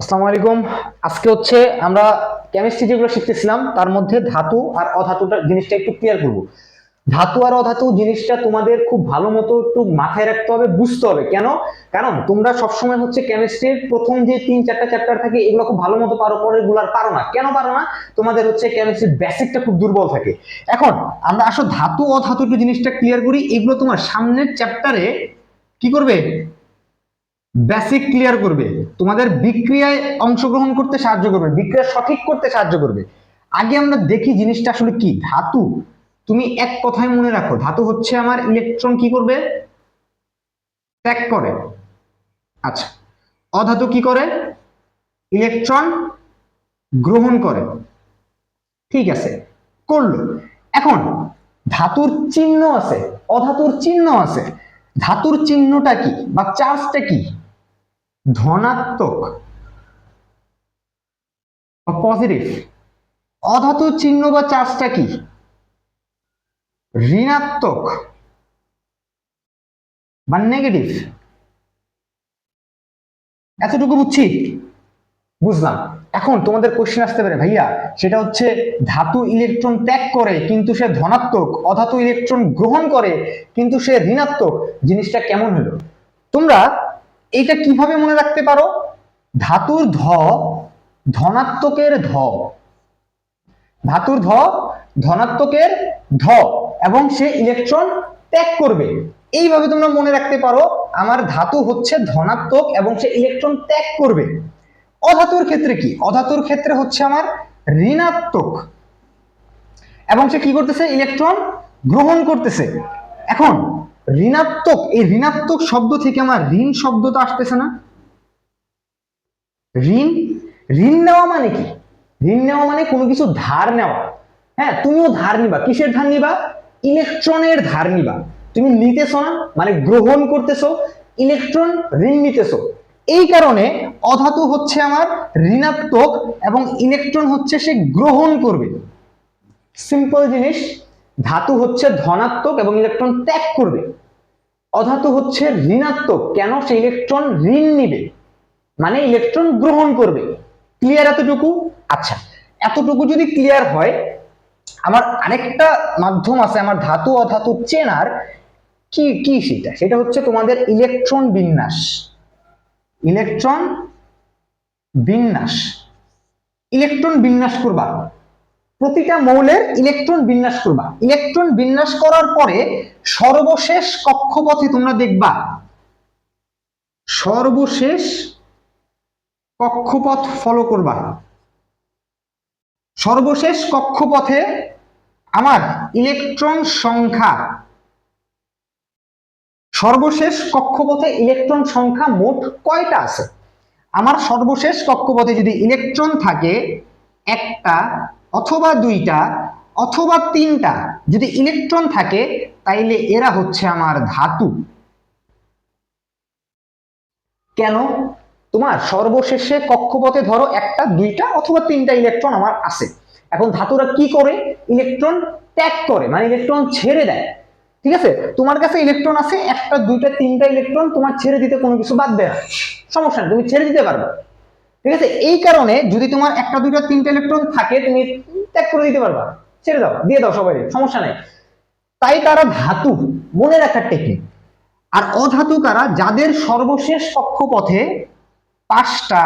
আসসালামু আলাইকুম। আজকে হচ্ছে আমরা কেমিস্ট্রি যেগুলো শিখতেছিলাম তার মধ্যে ধাতু আর অধাতুটা জিনিসটা একটু ক্লিয়ার করব। ধাতু আর অধাতু জিনিসটা তোমাদের খুব ভালো মতো একটু মাথায় রাখতে হবে, বুঝতে হবে। কেন? কারণ তোমরা সবসময় হচ্ছে কেমিস্ট্রির প্রথম যে 3-4টা চ্যাপ্টার থাকে এগুলো খুব ভালো মতো পারো, পরে এগুলো আর পারো না। কেন পারো না? তোমাদের হচ্ছে কেমিস্ট্রির বেসিকটা খুব দুর্বল থাকে। এখন আমরা আসলে ধাতু অধাতু একটু জিনিসটা ক্লিয়ার করি। এগুলো তোমার সামনের চ্যাপ্টারে কি করবে? বেসিক ক্লিয়ার করবে, তোমাদের বিক্রিয়ায় অংশগ্রহণ করতে সাহায্য করবে, বিক্রিয়া সঠিক করতে সাহায্য করবে। আগে আমরা দেখি জিনিসটা আসলে কি। ধাতু, তুমি এক কথায় মনে রাখো, ধাতু হচ্ছে আমার ইলেকট্রন কি করবে? ত্যাগ করে। আচ্ছা, অধাতু কি করে? ইলেকট্রন গ্রহণ করে। ঠিক আছে, করলো। এখন ধাতুর চিহ্ন আছে, অধাতুর চিহ্ন আছে। ধাতুর চিহ্নটা কি বা চার্জটা কি? ধনাত্মক বা পজিটিভ। অধাতুর চিহ্ন বা চার্জটা কি? ঋণাত্মক বা নেগেটিভ। এতটুকু বুঝছি? বুঝলাম। এখন তোমাদের কোশ্চেন আসতে পারে, ভাইয়া সেটা হচ্ছে ধাতু ইলেকট্রন ত্যাগ করে কিন্তু সে ধনাত্মক, অধাতু ইলেকট্রন গ্রহণ করে কিন্তু সে ঋণাত্মক, জিনিসটা কেমন হলো? তোমরা এইটা কিভাবে মনে রাখতে পারো? ধাতুর ধনাত্মকের ধাতুর ধনাত্মকের ধ, এবং সে ইলেকট্রন ত্যাগ করবে। এইভাবে তোমরা মনে রাখতে পারো আমার ধাতু হচ্ছে ধনাত্মক এবং সে ইলেকট্রন ত্যাগ করবে। অধাতুর ক্ষেত্রে কি? অধাতুর ক্ষেত্রে হচ্ছে আমার ঋণাত্মক এবং সে কি করতেছে? ইলেকট্রন গ্রহণ করতেছে। এখন ঋণাত্মক, এই ঋণাত্মক শব্দ থেকে আমার ঋণ শব্দটা আসতেছে না? ঋণ, ঋণ নেওয়া মানে কি? ঋণ নেওয়া মানে কোনো কিছু ধার নেওয়া। হ্যাঁ, তুমিও ধার নিবা। কিসের ধার নিবা? ইলেকট্রনের ধার নিবা। তুমি নিতেছো না, মানে গ্রহণ করতেছো, ইলেকট্রন ঋণ নিতেছো। এই কারণে অধাতু হচ্ছে আমার ঋণাত্মক এবং ইলেকট্রন হচ্ছে সে গ্রহণ করবে। সিম্পল জিনিস। ধাতু হচ্ছে ধনাত্মক এবং ইলেকট্রন ত্যাগ করবে। অধাতু হচ্ছে ঋণাত্মক, কেন? সে ইলেকট্রন ঋণ নিবে, মানে ইলেকট্রন গ্রহণ করবে। ক্লিয়ার এতটুকু? আচ্ছা, এতটুকু যদি ক্লিয়ার হয়, আমার আরেকটা মাধ্যম আছে আমার ধাতু অধাতু চেনার। কি কি সেটা হচ্ছে তোমাদের ইলেকট্রন বিন্যাস। ইলেকট্রন বিন্যাস, ইলেকট্রন বিন্যাস করবা। প্রতিটা মৌলের ইলেকট্রন বিন্যাস করবা। ইলেকট্রন বিন্যাস করার পরে সর্বশেষ কক্ষপথে তোমরা দেখবা, সর্বশেষ কক্ষপথ ফলো করবা। সর্বশেষ কক্ষপথে আমার ইলেকট্রন সংখ্যা, সর্বশেষ কক্ষপথে ইলেকট্রন সংখ্যা মোট কয়টা আছে? আমার সর্বশেষ কক্ষপথে যদি ইলেকট্রন থাকে একটা অথবা দুইটা অথবা তিনটা, যদি ইলেকট্রন থাকে তাইলে এরা হচ্ছে আমার ধাতু। কেন? তোমার সর্বশেষে কক্ষপথে ধরো একটা দুইটা অথবা তিনটা ইলেকট্রন আমার আছে। এখন ধাতুরা কি করে? ইলেকট্রন ত্যাগ করে, মানে ইলেকট্রন ছেড়ে দেয়। ঠিক আছে, তোমার কাছে ইলেকট্রন আছে একটা দুইটা তিনটা ইলেকট্রন, তোমার ছেড়ে দিতে কোনো কিছু বাদ দেয় না, সমস্যা নেই, তুমি ছেড়ে দিতে পারবে। ঠিক আছে, এই কারণে যদি তোমার একটা দুইটা তিনটা ইলেকট্রন থাকে তুমি ত্যাগ করে দিতে পারবা, ছেড়ে দাও, দিয়ে দাও সবাই, সমস্যা নেই। তাই তারা ধাতু, মনে রাখার টেকনিক। আর অধাতু কারা? যাদের সর্বশেষ কক্ষপথে 5টা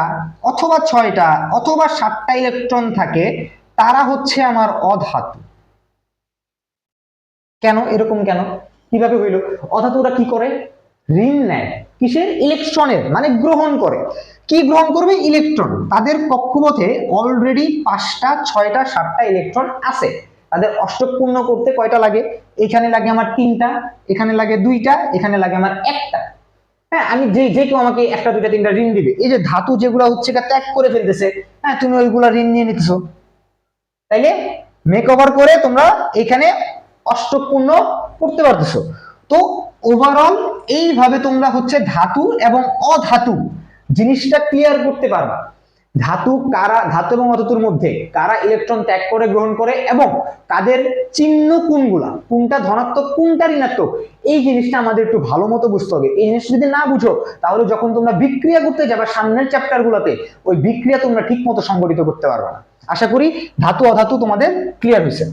অথবা 6টা অথবা 7টা ইলেকট্রন থাকে, তারা হচ্ছে আমার অধাতু। কেন এরকম? কেন কিভাবে হইল? অধাতুরা কি করে? ঋণ নেয়। কিসের? ইলেকট্রনের, মানে গ্রহণ করে। কি গ্রহণ করবে? ইলেকট্রন। তাদের কক্ষপথে অলরেডি 5টা 6টা 7টা ইলেকট্রন আছে। তাদের অষ্টক পূর্ণ করতে কয়টা লাগে? এখানে লাগে আমার 3টা, এখানে লাগে 2টা, এখানে লাগে আমার 1টা। হ্যাঁ, আমি যে কেউ আমাকে একটা দুইটা তিনটা ঋণ দিবে। এই যে ধাতু যেগুলো হচ্ছে ত্যাগ করে ফেলতেছে, হ্যাঁ তুমি ওইগুলা ঋণ নিয়ে নিতেছো, তাইলে মেক ওভার করে তোমরা এখানে অষ্টক পূর্ণ করতে পারতেছো। তো ওভারঅল এইভাবে তোমরা হচ্ছে ধাতু এবং অধাতু জিনিসটা ক্লিয়ার করতে পারবা। ধাতু এবং অধাতুর মধ্যে কারা ইলেকট্রন ত্যাগ করে গ্রহণ করে এবং তাদের চিহ্ন কোনগুলা, কোনটা ধনাত্মক কোনটা ঋণাত্মক, এই জিনিসটা আমাদের একটু ভালো মতো বুঝতে হবে। এই জিনিসটা যদি না বুঝো তাহলে যখন তোমরা বিক্রিয়া করতে যাবে সামনের চ্যাপ্টার গুলোতে, ওই বিক্রিয়া তোমরা ঠিক মতো সংগঠিত করতে পারবে না। আশা করি ধাতু অধাতু তোমাদের ক্লিয়ার হয়েছে।